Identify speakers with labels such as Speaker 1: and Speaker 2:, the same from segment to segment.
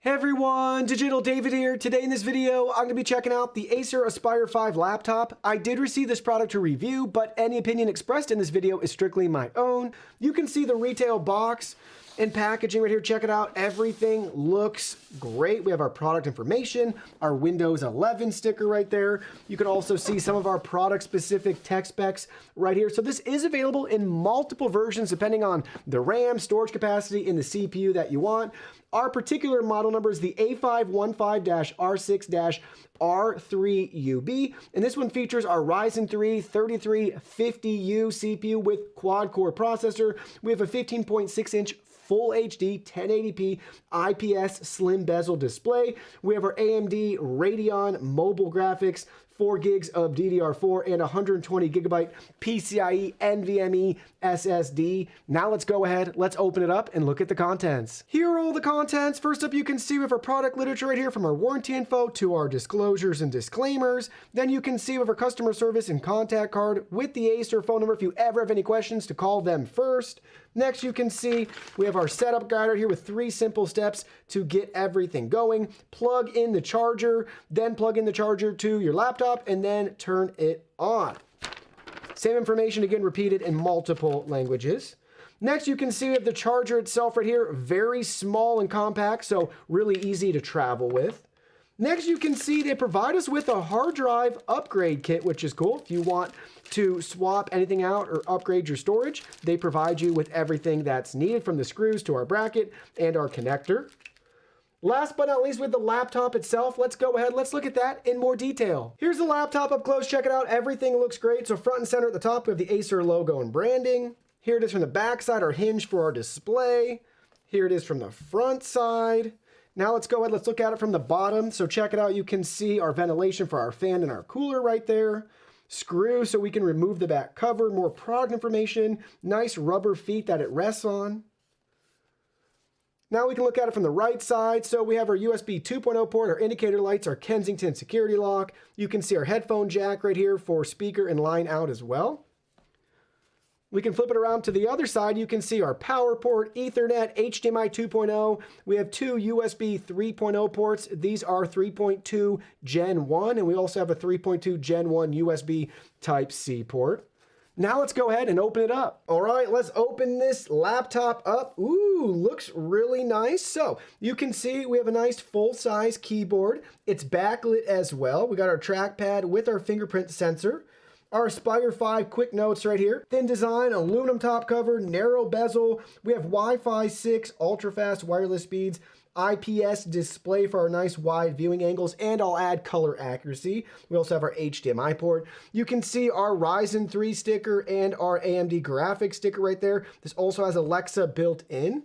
Speaker 1: Hey everyone, Digital David here. Today in this video, I'm going to be checking out the Acer Aspire 5 laptop. I did receive this product to review, but any opinion expressed in this video is strictly my own. You can see the retail box and packaging right here. Check it out. Everything looks great. We have our product information, our Windows 11 sticker right there. You can also see some of our product-specific tech specs right here. So this is available in multiple versions depending on the RAM, storage capacity, and the CPU that you want. Our particular model number is the A515-R6-R3UB, and this one features our Ryzen 3 3350U CPU with quad-core processor. We have a 15.6-inch Full HD 1080p IPS slim bezel display. We have our AMD Radeon mobile graphics, 4 gigs of DDR4 and 120 gigabyte PCIe NVMe SSD. Now let's go ahead, let's open it up and look at the contents. Here are all the contents. First up, you can see we have our product literature right here from our warranty info to our disclosures and disclaimers. Then you can see we have our customer service and contact card with the Acer phone number if you ever have any questions to call them first. Next, you can see we have our setup guide right here with 3 simple steps to get everything going. Plug in the charger, then plug in the charger to your laptop, and then turn it on. Same information again repeated in multiple languages. Next, you can see we have the charger itself right here, very small and compact, so really easy to travel with. Next, you can see they provide us with a hard drive upgrade kit, which is cool. If you want to swap anything out or upgrade your storage, they provide you with everything that's needed, from the screws to our bracket and our connector. Last but not least, with the laptop itself, let's go ahead, let's look at that in more detail. Here's the laptop up close, check it out. Everything looks great. So front and center at the top, we have the Acer logo and branding. Here it is from the back side, our hinge for our display. Here it is from the front side. Now let's go ahead, let's look at it from the bottom. So check it out, you can see our ventilation for our fan and our cooler right there. Screw so we can remove the back cover, more product information, nice rubber feet that it rests on. Now we can look at it from the right side. So we have our USB 2.0 port, our indicator lights, our Kensington security lock. You can see our headphone jack right here for speaker and line out as well. We can flip it around to the other side. You can see our power port, Ethernet, HDMI 2.0. We have 2 USB 3.0 ports. These are 3.2 Gen 1, and we also have a 3.2 Gen 1 USB Type-C port. Now let's go ahead and open it up. All right, let's open this laptop up. Ooh, looks really nice. So you can see we have a nice full-size keyboard. It's backlit as well. We got our trackpad with our fingerprint sensor. Our Aspire 5 quick notes right here. Thin design, aluminum top cover, narrow bezel. We have Wi-Fi 6 ultra-fast wireless speeds, IPS display for our nice wide viewing angles, and I'll add color accuracy. We also have our HDMI port. You can see our Ryzen 3 sticker and our AMD graphics sticker right there. This also has Alexa built in.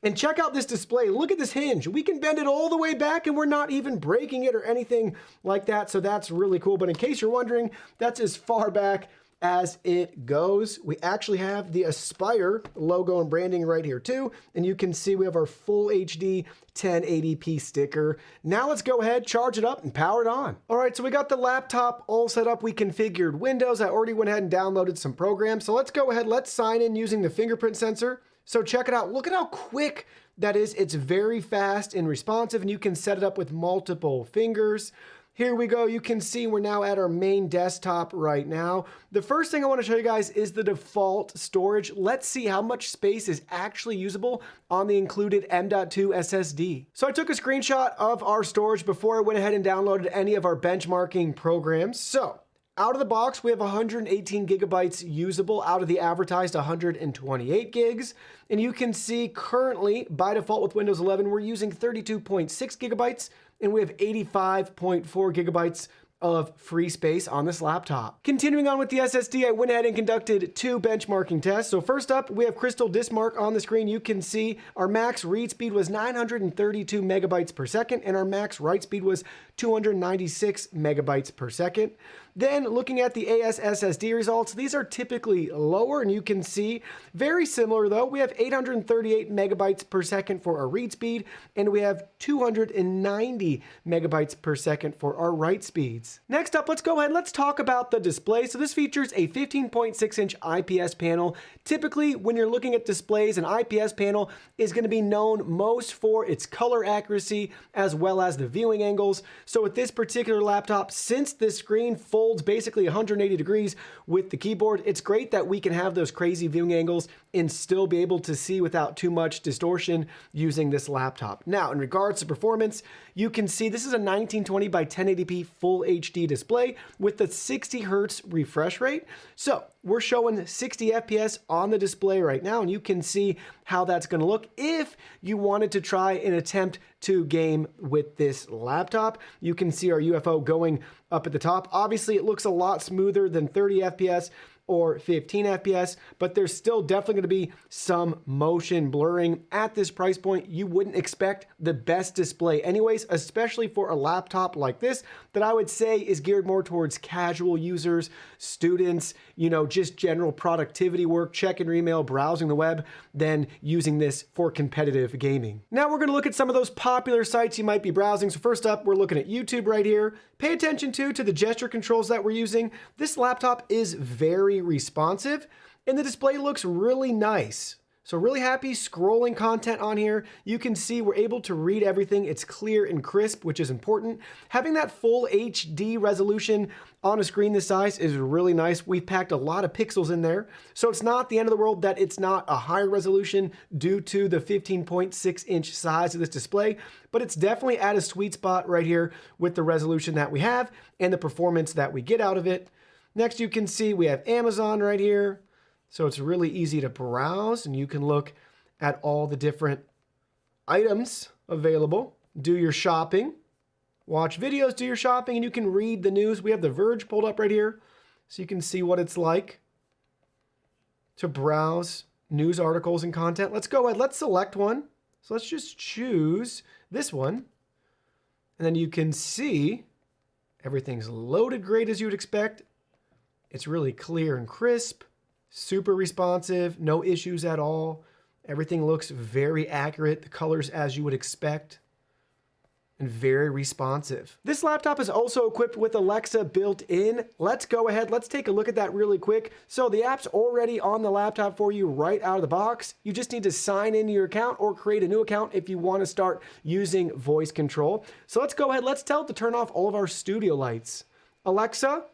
Speaker 1: And check out this display. Look at this hinge. We can bend it all the way back and we're not even breaking it or anything like that. So that's really cool. But in case you're wondering, that's as far back as it goes. We actually have the Aspire logo and branding right here too. And you can see we have our full HD 1080p sticker. Now let's go ahead, charge it up and power it on. All right, so we got the laptop all set up. We configured Windows. I already went ahead and downloaded some programs. So let's go ahead, let's sign in using the fingerprint sensor. So check it out. Look at how quick that is. It's very fast and responsive, and you can set it up with multiple fingers. Here we go. You can see we're now at our main desktop right now. The first thing I want to show you guys is the default storage. Let's see how much space is actually usable on the included M.2 SSD. So I took a screenshot of our storage before I went ahead and downloaded any of our benchmarking programs. So out of the box, we have 118 gigabytes usable out of the advertised 128 gigs. And you can see currently, by default with Windows 11, we're using 32.6 gigabytes, and we have 85.4 gigabytes of free space on this laptop. Continuing on with the SSD, I went ahead and conducted 2 benchmarking tests. So first up, we have Crystal Disk Mark on the screen. You can see our max read speed was 932 megabytes per second, and our max write speed was 296 megabytes per second. Then looking at the AS SSD results, these are typically lower, and you can see very similar though. We have 838 megabytes per second for our read speed, and we have 290 megabytes per second for our write speeds. Next up, let's go ahead and let's talk about the display. So this features a 15.6-inch IPS panel. Typically, when you're looking at displays, an IPS panel is going to be known most for its color accuracy as well as the viewing angles. So with this particular laptop, since this screen folds basically 180 degrees with the keyboard, it's great that we can have those crazy viewing angles and still be able to see without too much distortion using this laptop. Now, in regards to performance, you can see this is a 1920 by 1080p full HD display with the 60 hertz refresh rate. So we're showing 60 FPS on the display right now, and you can see how that's going to look if you wanted to try and attempt to game with this laptop. You can see our UFO going up at the top. Obviously, it looks a lot smoother than 30 FPS or 15 FPS, but there's still definitely going to be some motion blurring at this price point. You wouldn't expect the best display anyways, especially for a laptop like this that I would say is geared more towards casual users, students, you know, just general productivity work, checking your email, browsing the web, than using this for competitive gaming. Now we're going to look at some of those popular sites you might be browsing. So first up, we're looking at YouTube right here. Pay attention to the gesture controls that we're using. This laptop is very responsive and the display looks really nice. So really happy scrolling content on here. You can see we're able to read everything. It's clear and crisp, which is important. Having that full HD resolution on a screen this size is really nice. We've packed a lot of pixels in there. So it's not the end of the world that it's not a higher resolution due to the 15.6-inch size of this display, but it's definitely at a sweet spot right here with the resolution that we have and the performance that we get out of it. Next, you can see we have Amazon right here. So it's really easy to browse and you can look at all the different items available, do your shopping, watch videos, do your shopping, and you can read the news. We have The Verge pulled up right here so you can see what it's like to browse news articles and content. Let's go ahead, let's select one. So let's just choose this one. And then you can see everything's loaded great as you would expect. It's really clear and crisp. Super responsive, no issues at all. Everything looks very accurate, the colors as you would expect, and very responsive. This laptop is also equipped with Alexa built in. Let's go ahead, let's take a look at that really quick. So the app's already on the laptop for you right out of the box. You just need to sign into your account or create a new account if you want to start using voice control. So let's go ahead, let's tell it to turn off all of our studio lights. Alexa,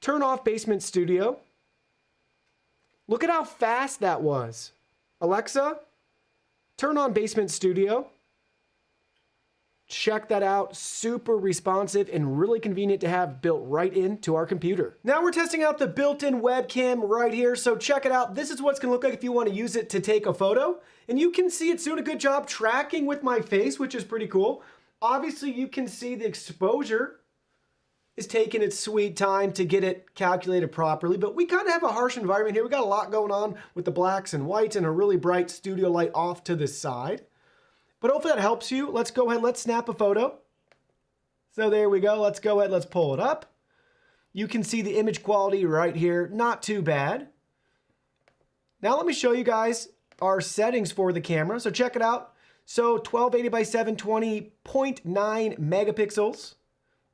Speaker 1: turn off Basement Studio. Look at how fast that was. Alexa, turn on Basement Studio. Check that out. Super responsive and really convenient to have built right into our computer. Now we're testing out the built-in webcam right here. So check it out. This is what it's going to look like if you want to use it to take a photo. And you can see it's doing a good job tracking with my face, which is pretty cool. Obviously, you can see the exposure is taking its sweet time to get it calculated properly, but we kind of have a harsh environment here. We got a lot going on with the blacks and whites and a really bright studio light off to the side. But hopefully that helps you. Let's go ahead, let's snap a photo. So there we go. Let's go ahead, let's pull it up. You can see the image quality right here. Not too bad. Now let me show you guys our settings for the camera. So check it out. So 1280 by 720, 0.9 megapixels.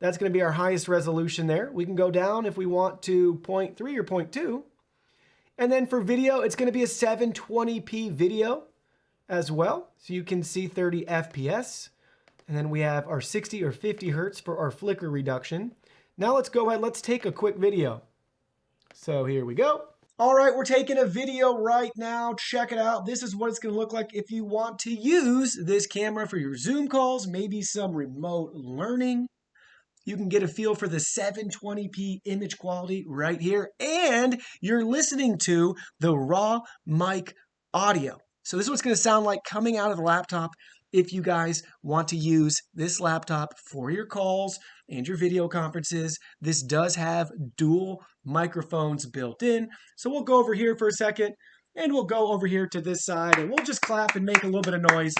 Speaker 1: That's going to be our highest resolution there. We can go down if we want to 0.3 or 0.2. And then for video, it's going to be a 720p video as well. So you can see 30 FPS. And then we have our 60 or 50 hertz for our flicker reduction. Now let's go ahead, let's take a quick video. So here we go. All right, we're taking a video right now. Check it out. This is what it's going to look like if you want to use this camera for your Zoom calls, maybe some remote learning. You can get a feel for the 720p image quality right here, and you're listening to the raw mic audio. So this is what's going to sound like coming out of the laptop if you guys want to use this laptop for your calls and your video conferences. This does have dual microphones built in. So we'll go over here for a second, and we'll go over here to this side, and we'll just clap and make a little bit of noise.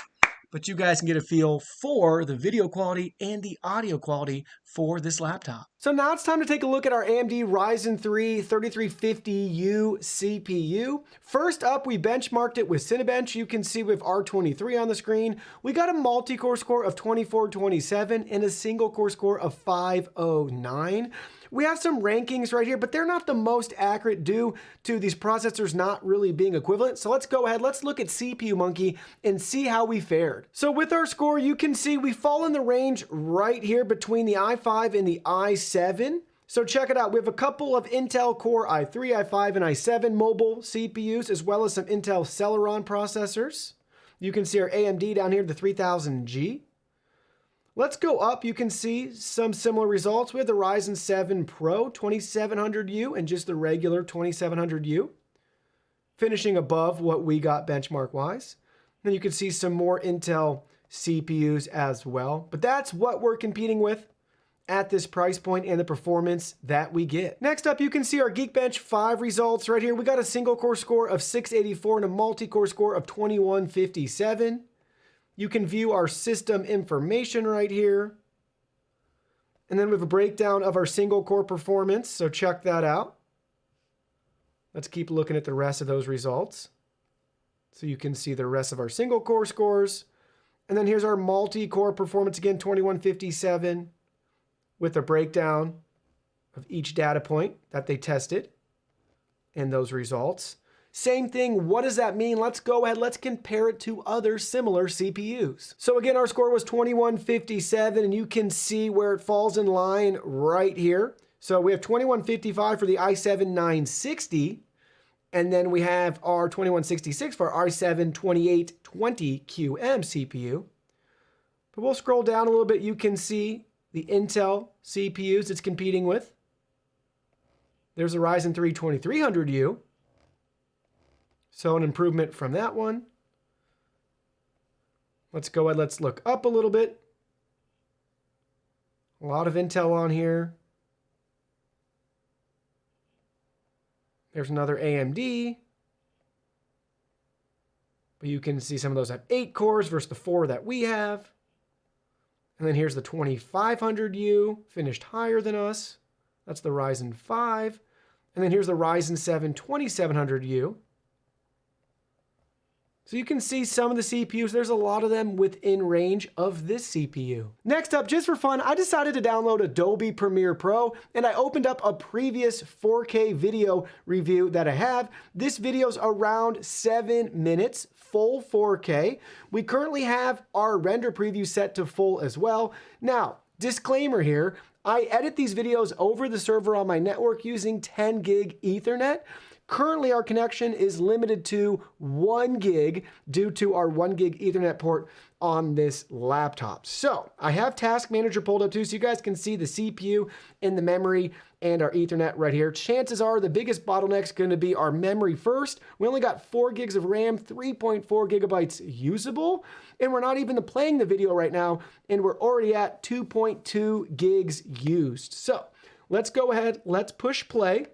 Speaker 1: But you guys can get a feel for the video quality and the audio quality for this laptop. So now it's time to take a look at our AMD Ryzen 3 3350U CPU. First up, we benchmarked it with Cinebench. You can see with R23 on the screen. We got a multi-core score of 2427 and a single core score of 509. We have some rankings right here, but they're not the most accurate due to these processors not really being equivalent. So let's go ahead, let's look at CPU Monkey and see how we fared. So with our score, you can see we fall in the range right here between the i5 and the i7. So check it out. We have a couple of Intel Core i3, i5, and i7 mobile CPUs, as well as some Intel Celeron processors. You can see our AMD down here, the 3000G. Let's go up. You can see some similar results. We have the Ryzen 7 Pro 2700U and just the regular 2700U, finishing above what we got benchmark-wise. Then you can see some more Intel CPUs as well. But that's what we're competing with at this price point and the performance that we get. Next up, you can see our Geekbench 5 results right here. We got a single core score of 684 and a multi-core score of 2157. You can view our system information right here. And then we have a breakdown of our single core performance, so check that out. Let's keep looking at the rest of those results. So you can see the rest of our single core scores. And then here's our multi-core performance again, 2157, with a breakdown of each data point that they tested and those results. Same thing, what does that mean? Let's go ahead, let's compare it to other similar CPUs. So again, our score was 2157, and you can see where it falls in line right here. So we have 2155 for the i7 960, and then we have our 2166 for our i7 2820QM CPU. But we'll scroll down a little bit, you can see the Intel CPUs it's competing with. There's the Ryzen 3 2300U. So an improvement from that one. Let's go ahead, let's look up a little bit. A lot of Intel on here. There's another AMD. But you can see some of those have 8 cores versus the 4 that we have. And then here's the 2500U, finished higher than us. That's the Ryzen 5. And then here's the Ryzen 7 2700U. So you can see some of the CPUs, there's a lot of them within range of this CPU. Next up, just for fun, I decided to download Adobe Premiere Pro, and I opened up a previous 4K video review that I have. This video's around 7 minutes, full 4K. We currently have our render preview set to full as well. Now, disclaimer here, I edit these videos over the server on my network using 10 gig Ethernet. Currently, our connection is limited to 1 gig due to our 1 gig Ethernet port on this laptop. So I have Task Manager pulled up too, so you guys can see the CPU and the memory and our Ethernet right here. Chances are the biggest bottleneck is going to be our memory first. We only got 4 gigs of RAM, 3.4 gigabytes usable, and we're not even playing the video right now, and we're already at 2.2 gigs used. So let's go ahead, let's push play.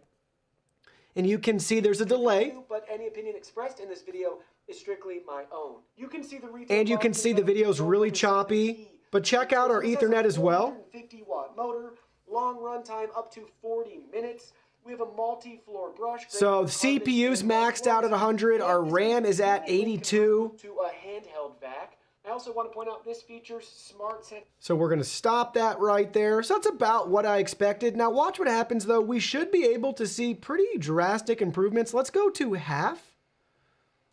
Speaker 1: And you can see there's a delay. But any opinion expressed in this video is strictly my own. You can see and you can see the video's really choppy. But check out our Ethernet as well. 50-watt motor, long runtime up to 40 minutes. We have a multi-floor brush. So the CPU's maxed out at 100. Our RAM is at 82. To a handheld vac. I also want to point out this features smart set. So we're going to stop that right there. So that's about what I expected. Now watch what happens though. We should be able to see pretty drastic improvements. Let's go to half.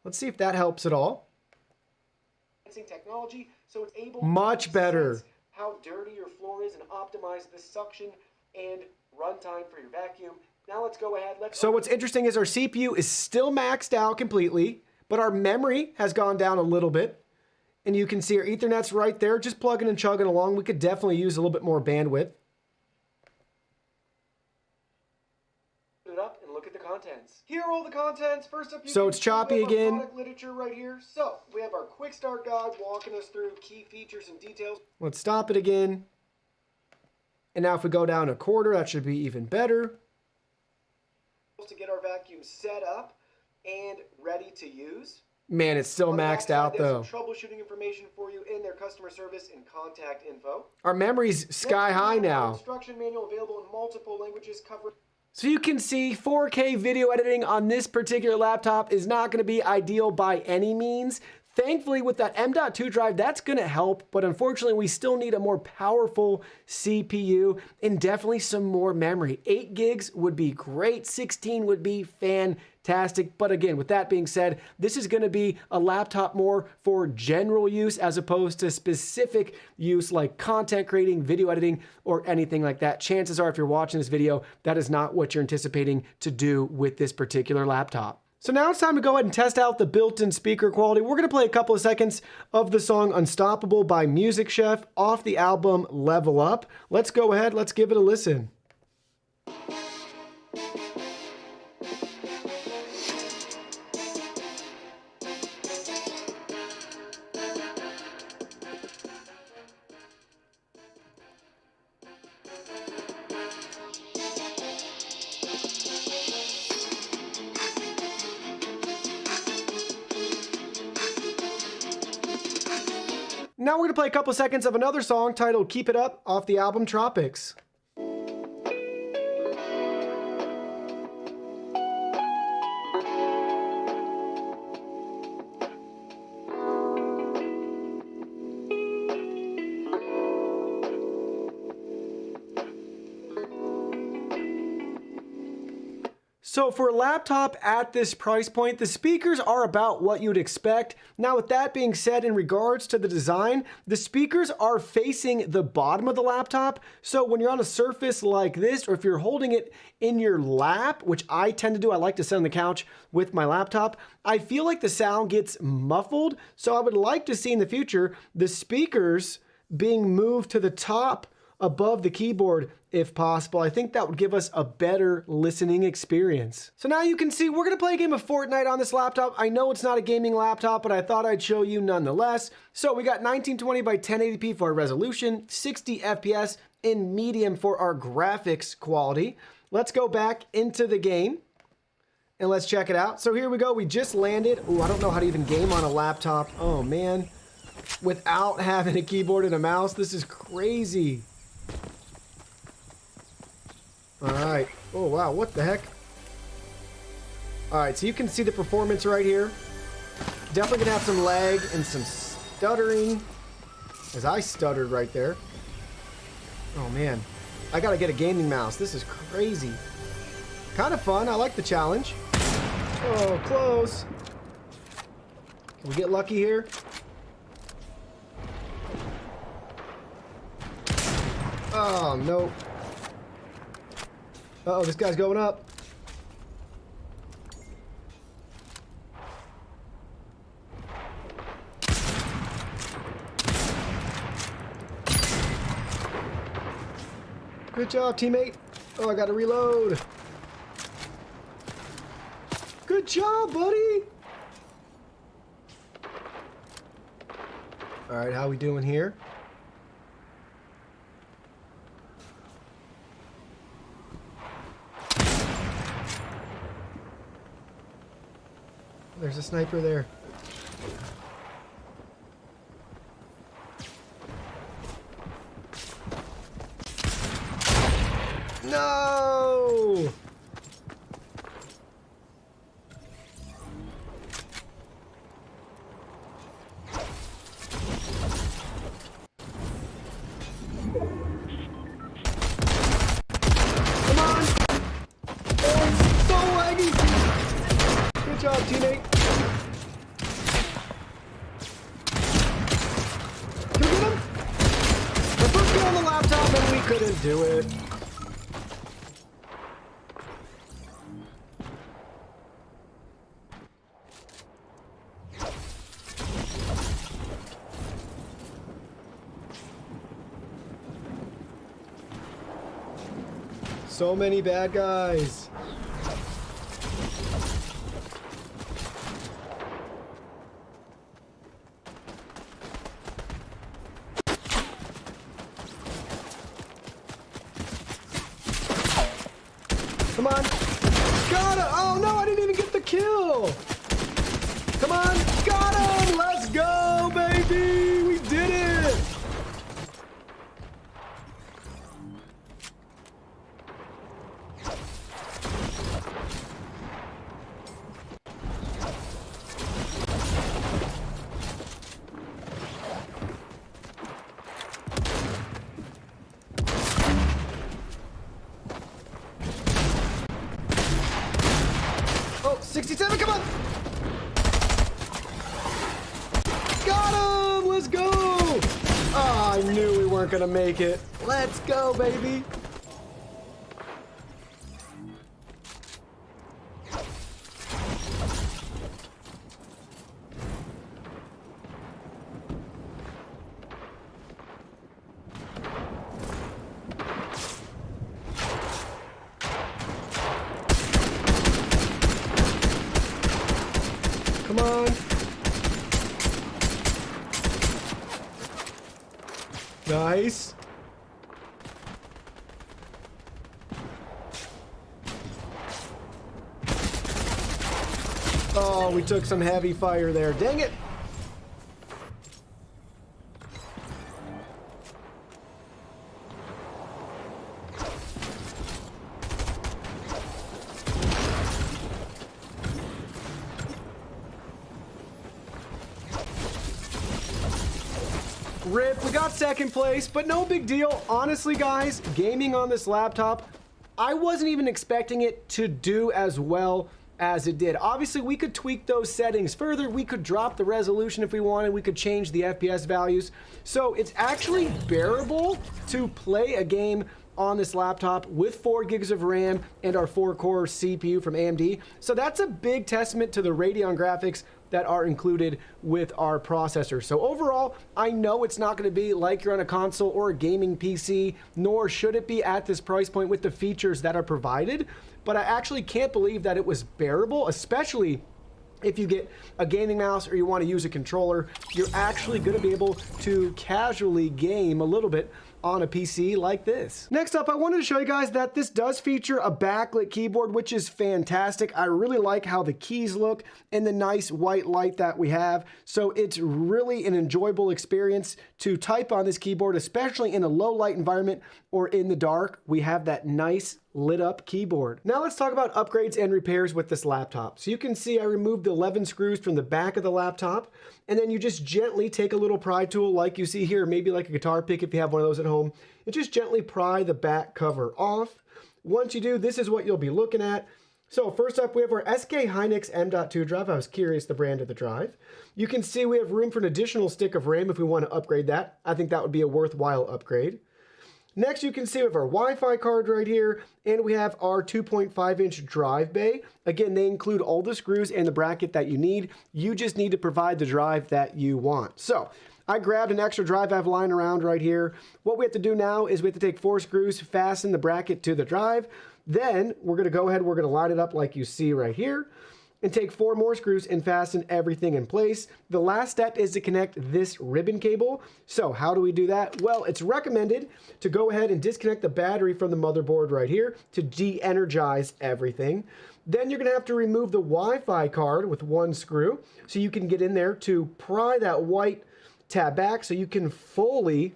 Speaker 1: Let's see if that helps at all. Technology, so it's able much better. How dirty your floor is and optimize the suction and runtime for your vacuum. Now let's go ahead. So what's interesting is our CPU is still maxed out completely, but our memory has gone down a little bit. And you can see our Ethernet's right there, just plugging and chugging along. We could definitely use a little bit more bandwidth. Put it up and look at the contents. Here are all the contents. First up, so it's choppy again. Product literature right here. So we have our quick start guide walking us through key features and details. Let's stop it again. And now if we go down a quarter, that should be even better. To get our vacuum set up and ready to use. Man, it's still maxed out though.
Speaker 2: Some troubleshooting information for you in their customer service and contact info.
Speaker 1: Our memory's sky high now.
Speaker 2: Instruction manual available in multiple languages covering.
Speaker 1: So you can see 4K video editing on this particular laptop is not going to be ideal by any means. Thankfully, with that M.2 drive, that's going to help, but unfortunately, we still need a more powerful CPU and definitely some more memory. 8 gigs would be great, 16 would be fantastic, but again, with that being said, this is going to be a laptop more for general use as opposed to specific use like content creating, video editing, or anything like that. Chances are, if you're watching this video, that is not what you're anticipating to do with this particular laptop. So now it's time to go ahead and test out the built-in speaker quality. We're going to play a couple of seconds of the song Unstoppable by Music Chef off the album Level Up. Let's go ahead, let's give it a listen. Now we're going to play a couple seconds of another song titled Keep It Up off the album Tropics. So for a laptop at this price point, the speakers are about what you'd expect. Now with that being said, in regards to the design, the speakers are facing the bottom of the laptop. So when you're on a surface like this, or if you're holding it in your lap, which I tend to do, I like to sit on the couch with my laptop, I feel like the sound gets muffled. So I would like to see in the future, the speakers being moved to the top above the keyboard if possible. I think that would give us a better listening experience. So now you can see we're gonna play a game of Fortnite on this laptop. I know it's not a gaming laptop, but I thought I'd show you nonetheless. So we got 1920 by 1080p for our resolution, 60 FPS in medium for our graphics quality. Let's go back into the game and let's check it out. So here we go, we just landed. Ooh, I don't know how to even game on a laptop. Oh man, without having a keyboard and a mouse, this is crazy. All right. Oh, wow. What the heck? All right. So you can see the performance right here. Definitely going to have some lag and some stuttering, as I stuttered right there. Oh, man. I got to get a gaming mouse. This is crazy. Kind of fun. I like the challenge. Oh, close. Can we get lucky here? Oh, no. Uh-oh, this guy's going up. Good job, teammate. Oh, I gotta reload. Good job, buddy. All right, how we doing here? There's a sniper there. No! Come on! Oh, so laggy! Good job, teammate. Couldn't do it. So many bad guys. Come on. Got it. Oh no, I didn't even get the kill. Come on. 67, come on! Got him! Let's go! Oh, I knew we weren't gonna make it. Let's go, baby! Come on. Nice. Oh, we took some heavy fire there. Dang it. Rip, we got second place, but no big deal. Honestly, guys, gaming on this laptop, I wasn't even expecting it to do as well as it did. Obviously, we could tweak those settings further. We could drop the resolution if we wanted. We could change the FPS values. So it's actually bearable to play a game on this laptop with 4 gigs of RAM and our 4-core CPU from AMD. So that's a big testament to the Radeon graphics that are included with our processor. So overall, I know it's not going to be like you're on a console or a gaming PC, nor should it be at this price point with the features that are provided, but I actually can't believe that it was bearable, especially if you get a gaming mouse or you want to use a controller. You're actually going to be able to casually game a little bit on a PC like this. Next up, I wanted to show you guys that this does feature a backlit keyboard, which is fantastic. I really like how the keys look and the nice white light that we have. So it's really an enjoyable experience to type on this keyboard, especially in a low light environment or in the dark. We have that nice lit up keyboard. Now let's talk about upgrades and repairs with this laptop. So you can see I removed the 11 screws from the back of the laptop, and then you just gently take a little pry tool like you see here, maybe like a guitar pick if you have one of those at home, and just gently pry the back cover off. Once you do, this is what you'll be looking at. So first up, we have our SK Hynix M.2 drive. I was curious the brand of the drive. You can see we have room for an additional stick of RAM if we want to upgrade that. I think that would be a worthwhile upgrade. Next, you can see we have our Wi-Fi card right here, and we have our 2.5-inch drive bay. Again, they include all the screws and the bracket that you need. You just need to provide the drive that you want. So I grabbed an extra drive I have lying around right here. What we have to do now is we have to take 4 screws, fasten the bracket to the drive. Then we're going to go ahead, we're going to line it up like you see right here, and take 4 more screws and fasten everything in place. The last step is to connect this ribbon cable. So how do we do that? Well, it's recommended to go ahead and disconnect the battery from the motherboard right here to de-energize everything. Then you're gonna have to remove the Wi-Fi card with 1 screw so you can get in there to pry that white tab back so you can fully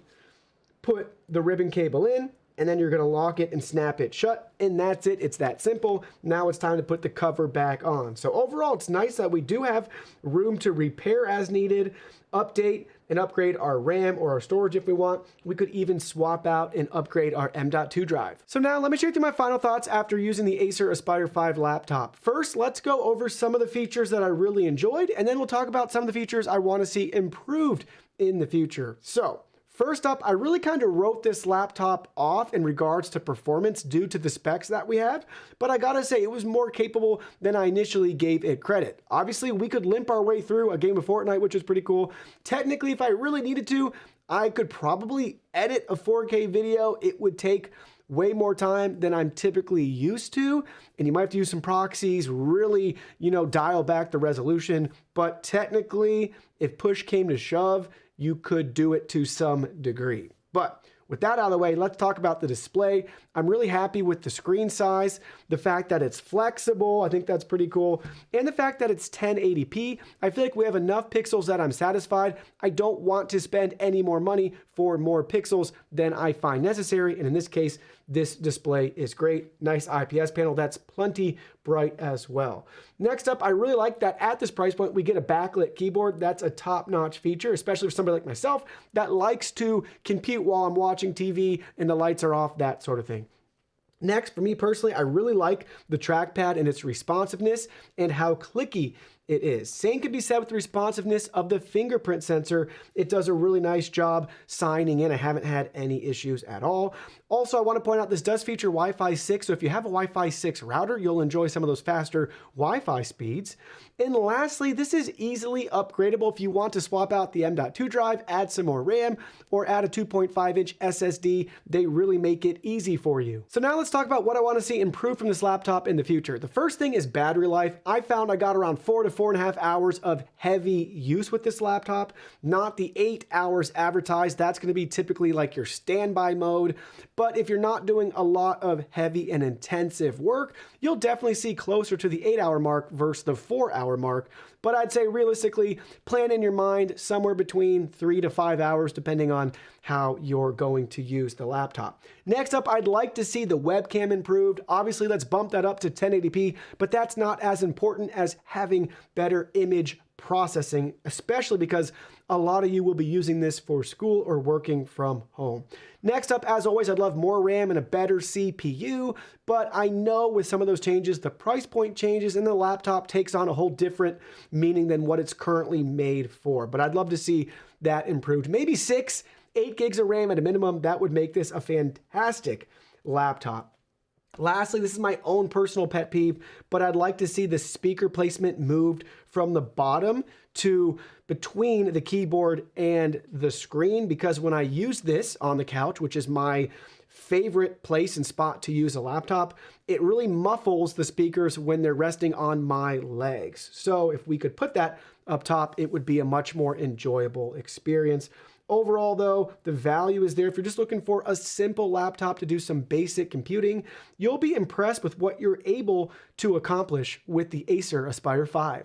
Speaker 1: put the ribbon cable in. And then you're going to lock it and snap it shut, and that's it. It's that simple. Now it's time to put the cover back on. So overall, it's nice that we do have room to repair as needed, update and upgrade our RAM or our storage if we want. We could even swap out and upgrade our M.2 drive. So now let me share with you my final thoughts after using the Acer Aspire 5 laptop. First, let's go over some of the features that I really enjoyed, and then we'll talk about some of the features I want to see improved in the future. So first up, I really kind of wrote this laptop off in regards to performance due to the specs that we have, but I gotta say it was more capable than I initially gave it credit. Obviously, we could limp our way through a game of Fortnite, which is pretty cool. Technically, if I really needed to, I could probably edit a 4K video. It would take way more time than I'm typically used to, and you might have to use some proxies, really, dial back the resolution, but technically, if push came to shove, you could do it to some degree. But with that out of the way, let's talk about the display. I'm really happy with the screen size, the fact that it's flexible, I think that's pretty cool, and the fact that it's 1080p. I feel like we have enough pixels that I'm satisfied. I don't want to spend any more money for more pixels than I find necessary, and in this case, this display is great. Nice IPS panel that's plenty bright as well. Next up, I really like that at this price point, we get a backlit keyboard. That's a top-notch feature, especially for somebody like myself that likes to compute while I'm watching TV and the lights are off, that sort of thing. Next, for me personally, I really like the trackpad and its responsiveness and how clicky it is. Same could be said with the responsiveness of the fingerprint sensor. It does a really nice job signing in. I haven't had any issues at all. Also, I want to point out this does feature Wi-Fi 6, so if you have a Wi-Fi 6 router, you'll enjoy some of those faster Wi-Fi speeds. And lastly, this is easily upgradable if you want to swap out the M.2 drive, add some more RAM, or add a 2.5-inch SSD. They really make it easy for you. So now let's talk about what I want to see improve from this laptop in the future. The first thing is battery life. I found I got around 4 to 4.5 hours of heavy use with this laptop, not the 8 hours advertised. That's going to be typically like your standby mode. But if you're not doing a lot of heavy and intensive work, you'll definitely see closer to the 8-hour mark versus the 4-hour mark. But I'd say realistically, plan in your mind somewhere between 3 to 5 hours, depending on how you're going to use the laptop. Next up, I'd like to see the webcam improved. Obviously, let's bump that up to 1080p, but that's not as important as having better image processing, especially because a lot of you will be using this for school or working from home. Next up, as always, I'd love more RAM and a better CPU, but I know with some of those changes, the price point changes and the laptop takes on a whole different meaning than what it's currently made for. But I'd love to see that improved. Maybe 8 gigs of RAM at a minimum. That would make this a fantastic laptop. Lastly, this is my own personal pet peeve, but I'd like to see the speaker placement moved from the bottom to between the keyboard and the screen, because when I use this on the couch, which is my favorite place and spot to use a laptop, it really muffles the speakers when they're resting on my legs. So if we could put that up top, it would be a much more enjoyable experience. Overall, though, the value is there. If you're just looking for a simple laptop to do some basic computing, you'll be impressed with what you're able to accomplish with the Acer Aspire 5.